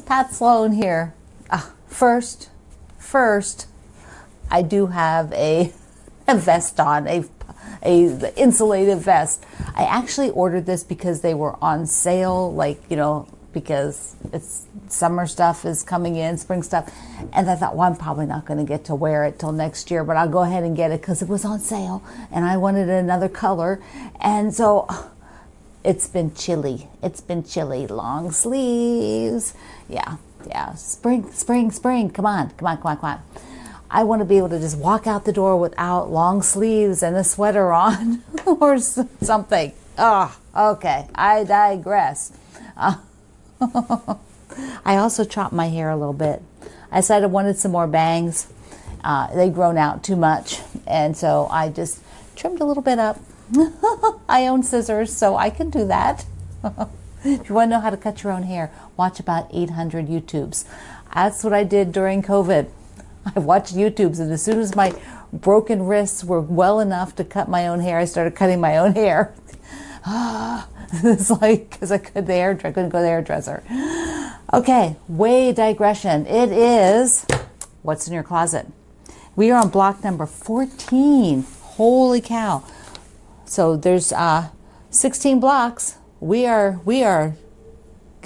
Pat Sloan here. First, I do have a vest on, a insulated vest. I actually ordered this because they were on sale, like, you know, because it's summer stuff is coming in, spring stuff. And I thought, well, I'm probably not going to get to wear it till next year, but I'll go ahead and get it because it was on sale and I wanted another color. And so it's been chilly. It's been chilly. Long sleeves. Yeah. Spring. Come on. I want to be able to just walk out the door without long sleeves and a sweater on or something. Okay. I digress. I also chopped my hair a little bit. I decided I wanted some more bangs. They'd grown out too much, and so I just trimmed a little bit up. I own scissors, so I can do that. If you want to know how to cut your own hair, watch about 800 YouTubes. That's what I did during COVID. I watched YouTubes, and as soon as my broken wrists were well enough to cut my own hair, I started cutting my own hair. It's like, because I couldn't go to the hairdresser. Okay, way digression. It is what's in your closet. We are on block number 14. Holy cow. So there's 16 blocks. We are,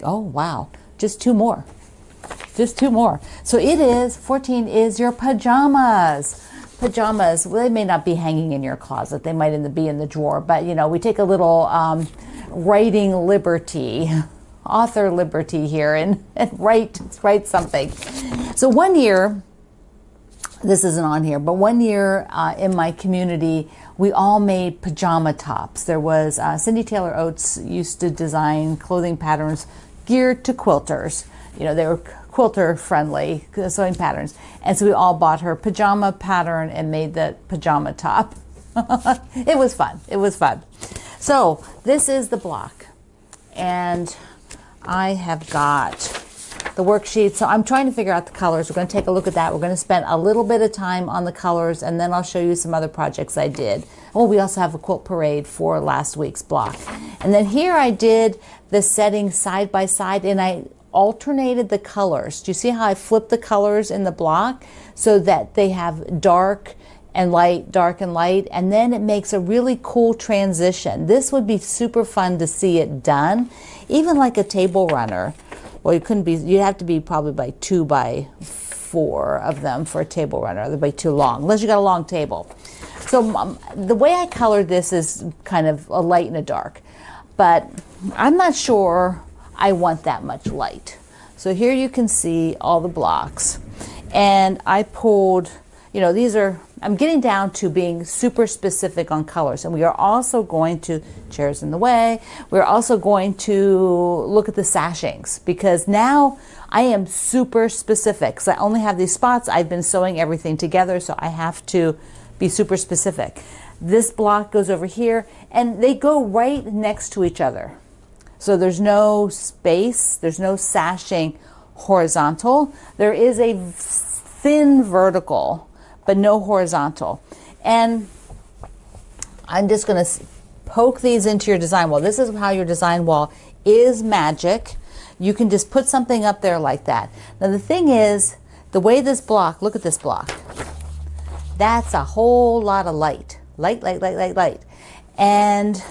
oh wow, just two more. So it is, 14 is your pajamas. Pajamas, well, they may not be hanging in your closet. They might be in the drawer, but you know, we take a little writing liberty, author liberty here and write something. So one year, this isn't on here, but one year in my community, we all made pajama tops. There was Cindy Taylor Oates used to design clothing patterns geared to quilters. You know, they were quilter friendly sewing patterns. And so we all bought her pajama pattern and made the pajama top. It was fun. So this is the block. And I have got the worksheet. So I'm trying to figure out the colors. We're going to take a look at that. We're going to spend a little bit of time on the colors, and then I'll show you some other projects I did. Oh, we also have a quilt parade for last week's block. And then here I did the settings side by side, and I alternated the colors. Do you see how I flipped the colors in the block so that they have dark and light, dark and light, and then it makes a really cool transition. This would be super fun to see it done, even like a table runner. Well, you'd have to be probably by 2 by 4 of them for a table runner. They'd be too long, unless you got a long table. So the way I colored this is kind of a light and a dark, but I'm not sure I want that much light. So here you can see all the blocks, and I pulled, you know, I'm getting down to being super specific on colors, and we are also going to, chairs in the way, we're also going to look at the sashings, because now I am super specific, because I only have these spots. I've been sewing everything together, so I have to be super specific. This block goes over here, and they go right next to each other. So there's no space, there's no sashing horizontal. There is a thin vertical, but no horizontal. And I'm just going to poke these into your design wall. This is how your design wall is magic. You can just put something up there like that. Now the thing is, the way this block, look at this block. That's a whole lot of light. Light. And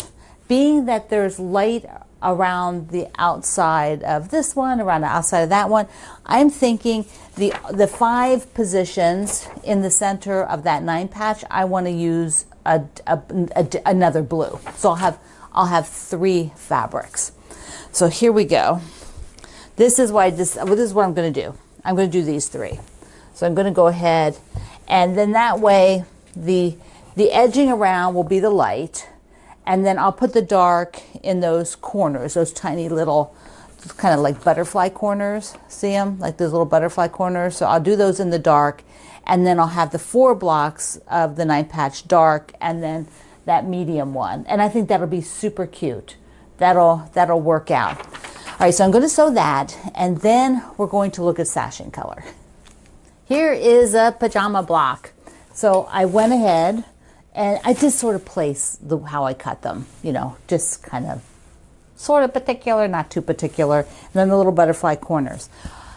being that there's light around the outside of this one, around the outside of that one, I'm thinking the 5 positions in the center of that 9 patch, I want to use another blue. So I'll have 3 fabrics. So here we go. This is what I'm going to do. I'm going to do these 3. So I'm going to go ahead, and then that way the edging around will be the light. And then I'll put the dark in those corners, those tiny little, kind of like butterfly corners. See them? Like those little butterfly corners. So I'll do those in the dark. And then I'll have the 4 blocks of the 9 patch dark, and then that medium one. And I think that'll be super cute. That'll work out. All right, so I'm going to sew that, and then we're going to look at sashing color. Here is a pajama block. So I went ahead, and I just sort of place how I cut them, you know, just kind of sort of particular, not too particular, and then the little butterfly corners.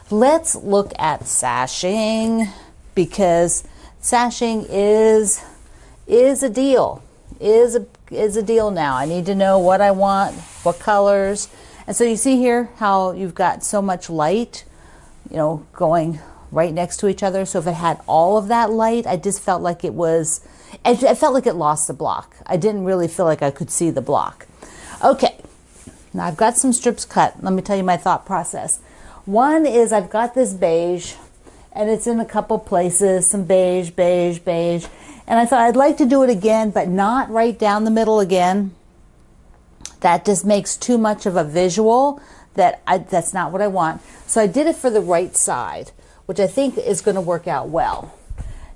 let's look at sashing, because sashing is a deal. Is a deal now. I need to know what I want, what colors. And so you see here how you've got so much light, you know, going right next to each other. So if it had all of that light, I just felt like it felt like it lost the block. I didn't really feel like I could see the block. Okay, now I've got some strips cut. Let me tell you my thought process. One is I've got this beige, and it's in a couple places, some beige, beige, beige. And I thought I'd like to do it again, but not right down the middle again. That just makes too much of a visual. That's not what I want. So I did it for the right side, which I think is going to work out well.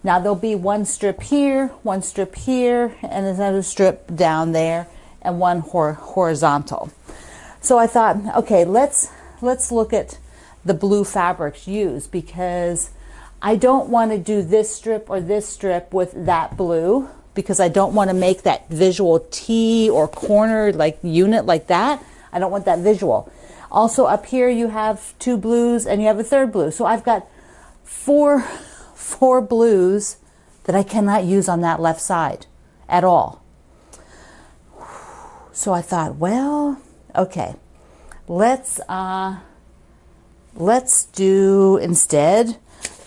Now there'll be one strip here, and another strip down there, and one horizontal. So I thought, okay, let's look at the blue fabrics used, because I don't want to do this strip or this strip with that blue, because I don't want to make that visual T or corner like unit like that. I don't want that visual. Also up here you have two blues and you have a third blue. So I've got four blues that I cannot use on that left side at all. So I thought, well, okay, let's do instead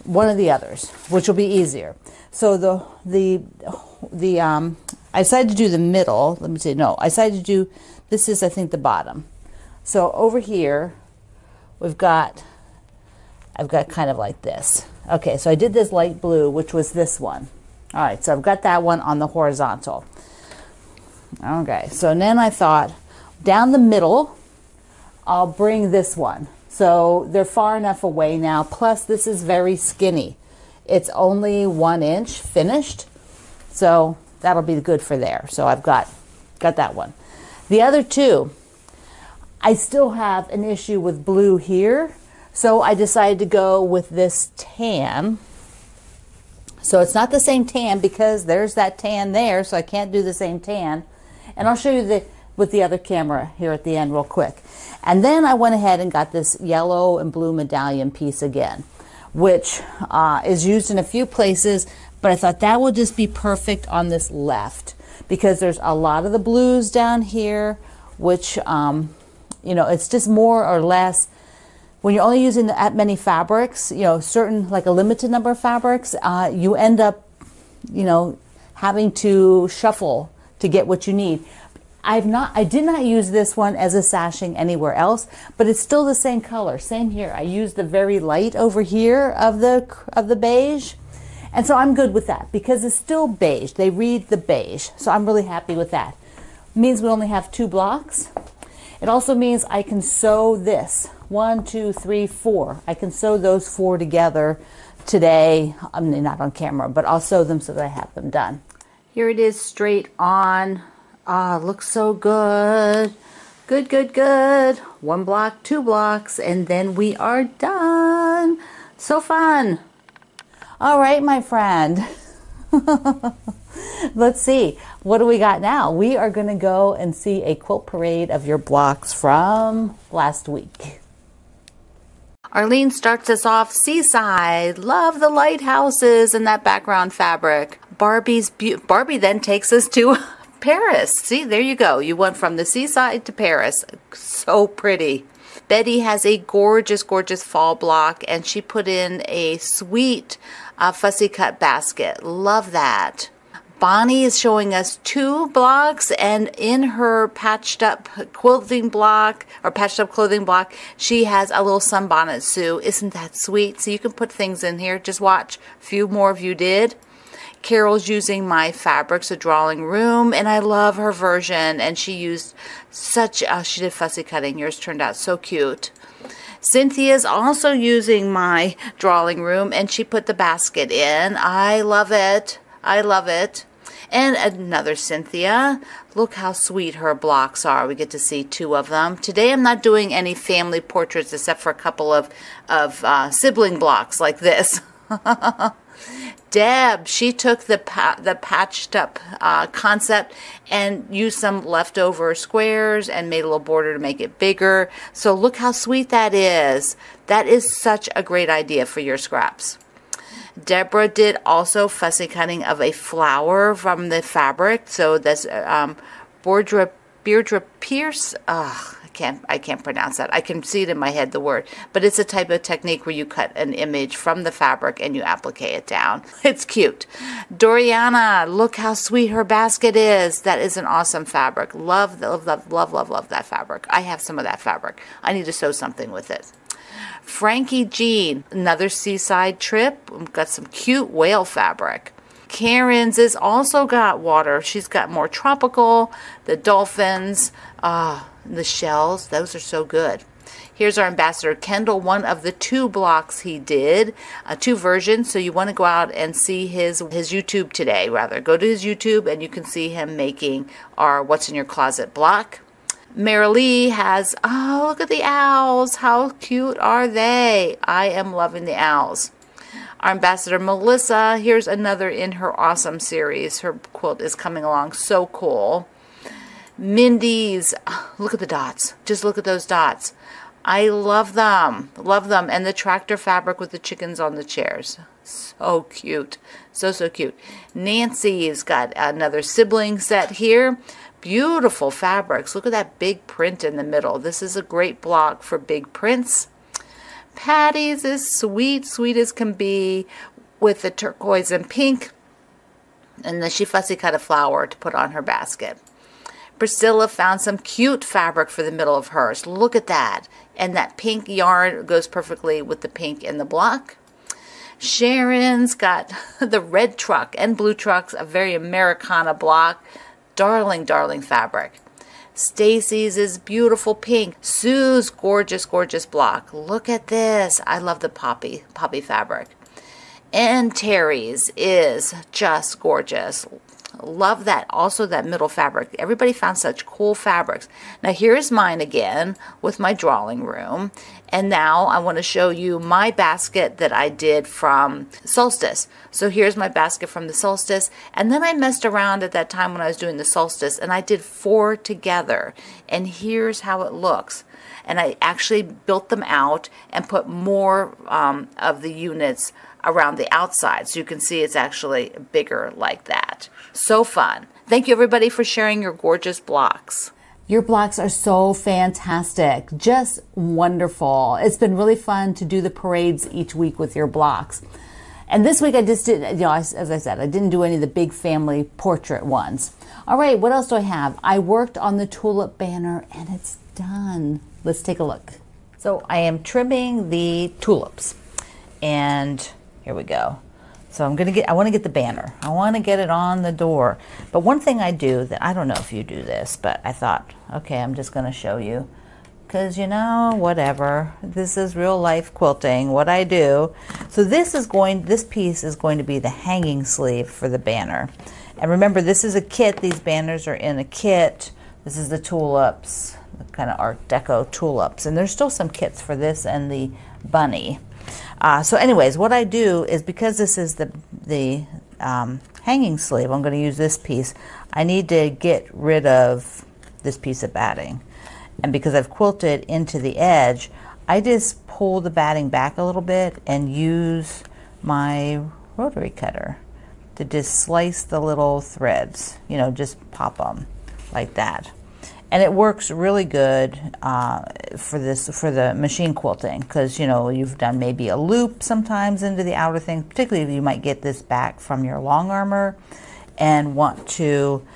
one of the others, which will be easier. So I decided to do the middle. Let me see. No, I decided to do, this is, I think, the bottom. So over here, I've got kind of like this. Okay, so I did this light blue, which was this one. All right, so I've got that one on the horizontal. Okay, so then I thought, down the middle, I'll bring this one. So they're far enough away now. Plus, this is very skinny. It's only 1 inch finished. So that'll be good for there. So I've got that one. The other two, I still have an issue with blue here. So I decided to go with this tan. So it's not the same tan because there's that tan there. So I can't do the same tan. And I'll show you with the other camera here at the end real quick. And then I went ahead and got this yellow and blue medallion piece again, which is used in a few places, but I thought that would just be perfect on this left because there's a lot of the blues down here, which, you know, it's just more or less, when you're only using that many fabrics, you know, certain, like a limited number of fabrics, you end up, you know, having to shuffle to get what you need. I did not use this one as a sashing anywhere else, but it's still the same color. Same here. I used the very light over here of the beige. And so I'm good with that because it's still beige. They read the beige. So I'm really happy with that. It means we only have 2 blocks. It also means I can sew this. 1, 2, 3, 4. I can sew those 4 together today. I mean, not on camera, but I'll sew them so that I have them done. Here it is straight on. Ah, looks so good. Good, good, good. 1 block, 2 blocks, and then we are done. So fun. All right, my friend. Let's see. What do we got now? We are going to go and see a quilt parade of your blocks from last week. Arlene starts us off seaside. Love the lighthouses and that background fabric. Barbie then takes us to Paris. See, there you go. You went from the seaside to Paris. So pretty. Betty has a gorgeous, gorgeous fall block, and she put in a sweet fussy cut basket. Love that. Bonnie is showing us 2 blocks, and in her patched up quilting block, or patched up clothing block, she has a little sunbonnet Sue. Isn't that sweet? So you can put things in here. Just watch. A few more of you did. Carol's using my fabrics, a drawing room, and I love her version. And she used such, she did fussy cutting. Yours turned out so cute. Cynthia's also using my drawing room, and she put the basket in. I love it. I love it. And another Cynthia. Look how sweet her blocks are. We get to see 2 of them. Today I'm not doing any family portraits except for a couple of sibling blocks like this. Deb, she took the patched up concept and used some leftover squares and made a little border to make it bigger. So look how sweet that is. That is such a great idea for your scraps. Deborah did also fussy cutting of a flower from the fabric. So that's Beardra Pierce. I can't pronounce that. I can see it in my head, the word. But it's a type of technique where you cut an image from the fabric and you applique it down. It's cute. Doriana, look how sweet her basket is. That is an awesome fabric. Love, love, love, love, love, love that fabric. I have some of that fabric. I need to sew something with it. Frankie Jean, another seaside trip. We've got some cute whale fabric. Karen's has also got water. She's got more tropical, the dolphins, the shells. Those are so good. Here's our ambassador Kendall, one of the 2 blocks he did, 2 versions. So you want to go out and see his YouTube today, rather. Go to his YouTube and you can see him making our What's in Your Closet block. Marilee has, oh, look at the owls. How cute are they? I am loving the owls. Our ambassador Melissa, here's another in her awesome series. Her quilt is coming along so cool. Mindy's, look at the dots. Just look at those dots. I love them. Love them. And the tractor fabric with the chickens on the chairs. So cute. So, so cute. Nancy's got another sibling set here. Beautiful fabrics. Look at that big print in the middle. This is a great block for big prints. Patty's is sweet, sweet as can be with the turquoise and pink. And then she fussy cut a flower to put on her basket. Priscilla found some cute fabric for the middle of hers. Look at that. And that pink yarn goes perfectly with the pink in the block. Sharon's got the red truck and blue trucks, a very Americana block. Darling, darling fabric. Stacy's is beautiful pink. Sue's gorgeous, gorgeous block. Look at this. I love the poppy fabric. And Terry's is just gorgeous. Love that. Also that middle fabric. Everybody found such cool fabrics. Now here's mine again with my drawing room. And now I want to show you my basket that I did from Solstice. So here's my basket from the Solstice. And then I messed around at that time when I was doing the Solstice and I did 4 together. And here's how it looks. And I actually built them out and put more of the units around the outside. So you can see it's actually bigger like that. So fun. Thank you everybody for sharing your gorgeous blocks. Your blocks are so fantastic. Just wonderful. It's been really fun to do the parades each week with your blocks. And this week I just did, as I said, I didn't do any of the big family portrait ones. All right, what else do I have? I worked on the tulip banner and it's done. Let's take a look. So I am trimming the tulips and here we go. So I want to get the banner. I want to get it on the door. But one thing I do that, I don't know if you do this, but I thought, okay, I'm just going to show you. Because, whatever. This is real life quilting, what I do. So this piece is going to be the hanging sleeve for the banner. And remember, this is a kit. These banners are in a kit. This is the tulips, the kind of Art Deco tulips. And there's still some kits for this and the bunny. So anyways, what I do is, because this is the hanging sleeve, I'm going to use this piece. I need to get rid of this piece of batting. And because I've quilted into the edge, I just pull the batting back a little bit and use my rotary cutter to just slice the little threads, just pop them like that. And it works really good for the machine quilting, because you've done maybe a loop sometimes into the outer thing, particularly if you might get this back from your long armor and want to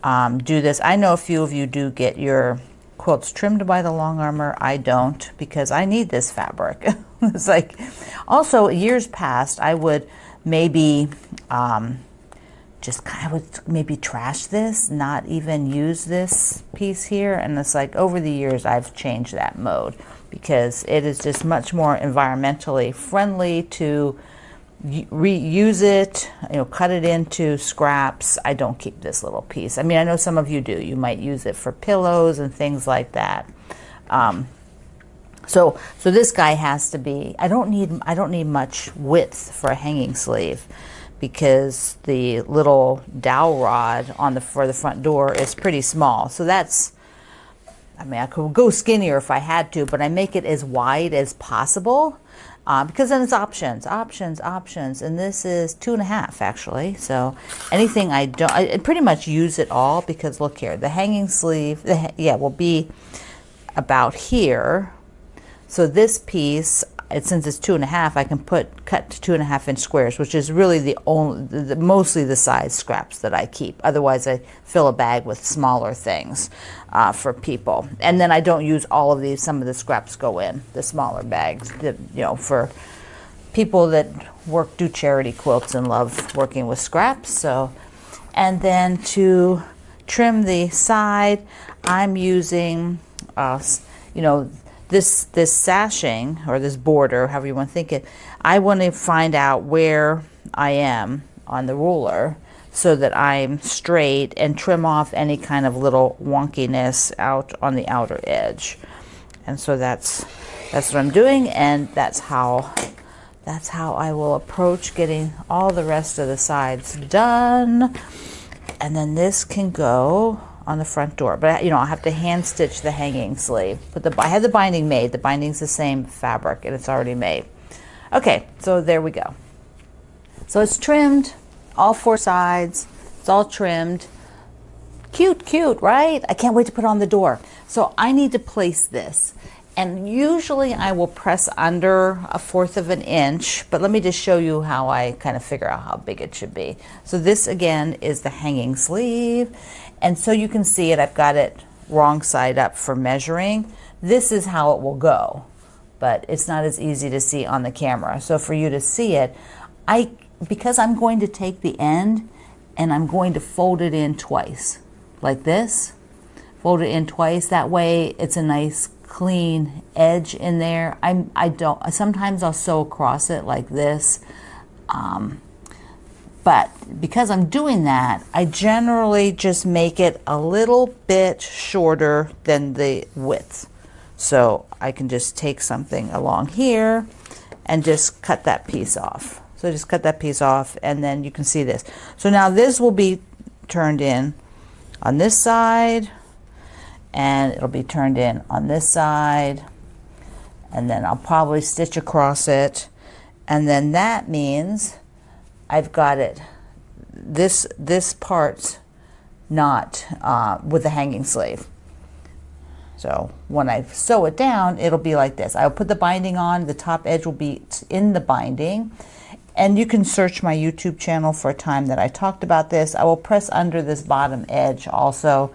do this. I know a few of you do get your quilts trimmed by the long armor. I don't, because I need this fabric. It's like, also years past I would maybe I would maybe trash this, not even use this piece here. And it's like, over the years I've changed that mode, because it is just much more environmentally friendly to reuse it, cut it into scraps. I don't keep this little piece. I mean, I know some of you do. You might use it for pillows and things like that. So this guy has to be, I don't need much width for a hanging sleeve, because the little dowel rod on for the front door is pretty small. So that's, I mean, I could go skinnier if I had to, but I make it as wide as possible because then it's options, and this is 2.5 actually. So anything I pretty much use it all, because look here, the hanging sleeve, will be about here. So this piece, since it's 2.5, I can cut to 2.5-inch squares, which is really mostly the size scraps that I keep. Otherwise, I fill a bag with smaller things for people. And then I don't use all of these. Some of the scraps go in the smaller bags, for people that do charity quilts and love working with scraps. So, and then to trim the side, I'm using, this sashing, or this border, however you want to think it. I want to find out where I am on the ruler so that I'm straight, and trim off any kind of little wonkiness out on the outer edge. And so that's what I'm doing, and that's how I will approach getting all the rest of the sides done. And then this can go on the front door, but I'll have to hand stitch the hanging sleeve. But I had the binding made. The binding's the same fabric and it's already made. Okay, so there we go. So it's trimmed, all 4 sides. It's all trimmed. Cute, right? I can't wait to put it on the door. So I need to place this. And usually I will press under 1/4 of an inch, but let me just show you how I kind of figure out how big it should be. So this again is the hanging sleeve. And so you can see it, I've got it wrong side up for measuring. This is how it will go, but it's not as easy to see on the camera. So for you to see it, because I'm going to take the end and I'm going to fold it in twice, like this. Fold it in twice, that way it's a nice clean edge in there. Sometimes I'll sew across it like this. But because I'm doing that, I generally just make it a little bit shorter than the width. So I can just take something along here and just cut that piece off. So just cut that piece off, and then you can see this. So now this will be turned in on this side, and it'll be turned in on this side, and then I'll probably stitch across it, and then that means I've got it, this part's not with the hanging sleeve. So when I sew it down, it'll be like this. I'll put the binding on, the top edge will be in the binding, and you can search my YouTube channel for a time that I talked about this. I will press under this bottom edge also,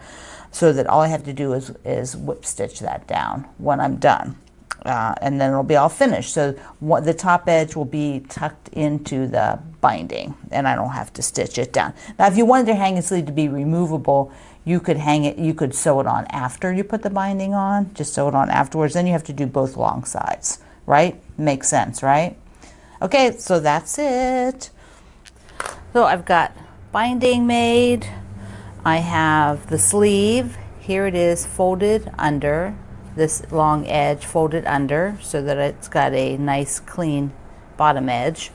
so that all I have to do is whip stitch that down when I'm done. And then it'll be all finished. So the top edge will be tucked into the binding, and I don't have to stitch it down. Now, if you wanted your hanging sleeve to be removable, you could you could sew it on after you put the binding on. Just sew it on afterwards. Then you have to do both long sides, right? Makes sense, right? Okay, so that's it. So I've got binding made. I have the sleeve. Here it is folded under. This long edge folded under so that it's got a nice clean bottom edge,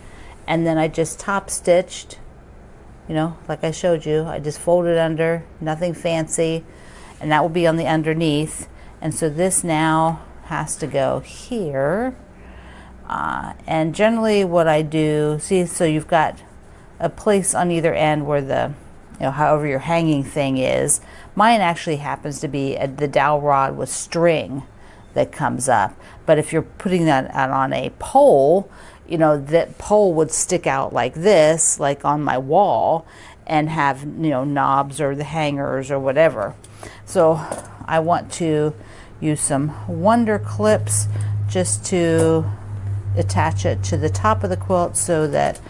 and then I just top stitched, like I showed you. I just folded under, nothing fancy, and that will be on the underneath. And so this now has to go here, and generally what I do, so you've got a place on either end where the however your hanging thing is. Mine actually happens to be the dowel rod with string that comes up. But if you're putting that on a pole, that pole would stick out like this, like on my wall, and have, knobs or the hangers or whatever. So I want to use some Wonder clips just to attach it to the top of the quilt so that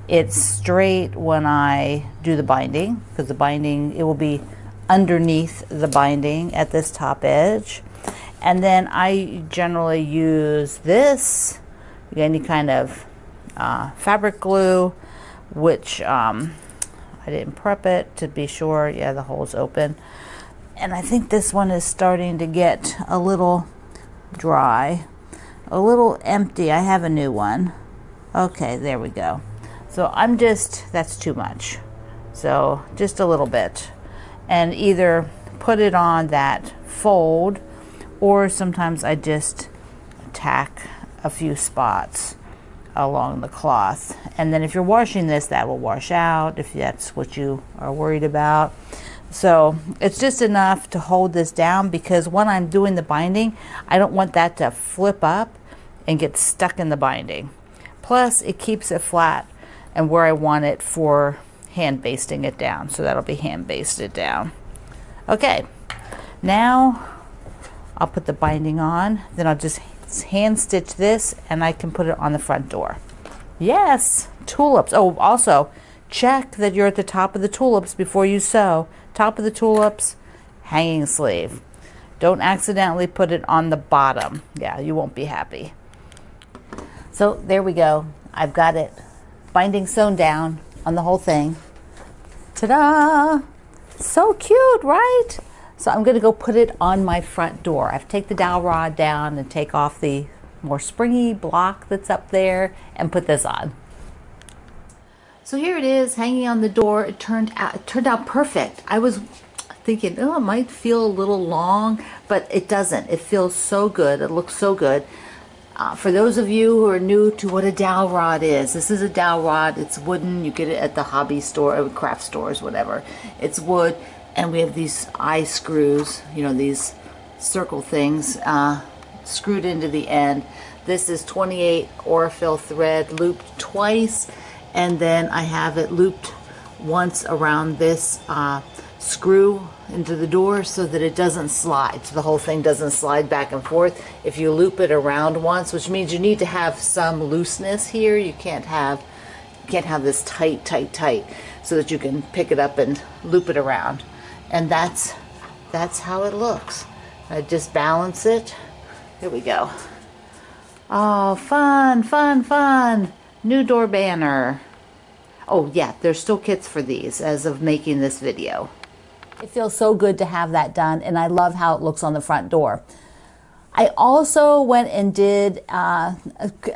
it's straight when I do the binding, because the binding, it will be underneath the binding at this top edge. And then I generally use this, any kind of fabric glue, which I didn't prep it to be sure. Yeah, the hole's open. And I think this one is starting to get a little dry, a little empty. I have a new one. Okay, there we go. So that's too much. So just a little bit. And either put it on that fold, or sometimes I just tack a few spots along the cloth. And then if you're washing this, that will wash out if that's what you are worried about. So it's just enough to hold this down, because when I'm doing the binding, I don't want that to flip up and get stuck in the binding. Plus it keeps it flat and where I want it for hand basting it down. So that'll be hand basted down. Okay, now I'll put the binding on, then I'll just hand stitch this and I can put it on the front door. Yes, tulips. Oh, also check that you're at the top of the tulips before you sew. Top of the tulips, hanging sleeve. Don't accidentally put it on the bottom. Yeah, you won't be happy. So there we go. I've got it binding sewn down on the whole thing. Ta-da! So cute, right? So I'm going to go put it on my front door. I have to take the dowel rod down and take off the more springy block that's up there and put this on. So here it is hanging on the door. It turned out perfect. I was thinking, oh, it might feel a little long, but it doesn't. It feels so good. It looks so good. For those of you who are new to what a dowel rod is, this is a dowel rod. It's wooden. You get it at the hobby store, or craft stores, whatever. It's wood, and we have these eye screws, you know, these circle things screwed into the end. This is 28 Aurifil thread looped twice, and then I have it looped once around this screw into the door so that it doesn't slide, so the whole thing doesn't slide back and forth. If you loop it around once, which means you need to have some looseness here, you can't have this tight, so that you can pick it up and loop it around. And that's how it looks. I just balance it. Here we go. Oh, fun, fun, fun. New door banner. Oh yeah, there's still kits for these as of making this video. It feels so good to have that done, and I love how it looks on the front door. I also went and did a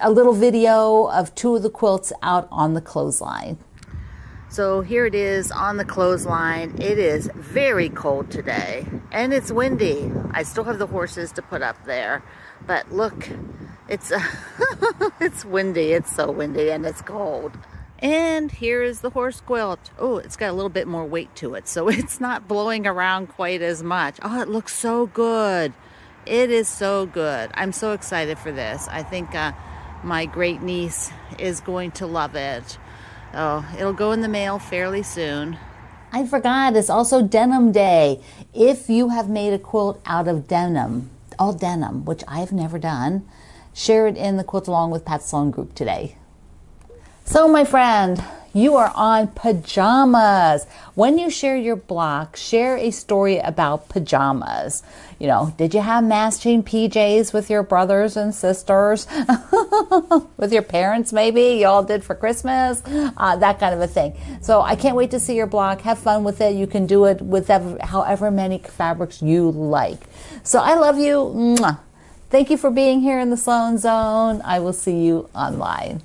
little video of 2 of the quilts out on the clothesline. So here it is on the clothesline. It is very cold today, and it's windy. I still have the horses to put up there, but look, it's it's windy. It's so windy and it's cold. And here is the horse quilt. Oh, it's got a little bit more weight to it, so it's not blowing around quite as much. Oh, it looks so good. It is so good. I'm so excited for this. I think my great niece is going to love it. Oh, it'll go in the mail fairly soon. I forgot, it's also denim day. If you have made a quilt out of denim, all denim, which I've never done, share it in the Quilt Along with Pat Sloan group today. So my friend, you are on pajamas. When you share your block, share a story about pajamas. You know, did you have matching PJs with your brothers and sisters? With your parents maybe? You all did for Christmas? That kind of a thing. So I can't wait to see your block. Have fun with it. You can do it with however many fabrics you like. So I love you. Mwah. Thank you for being here in the Sloan Zone. I will see you online.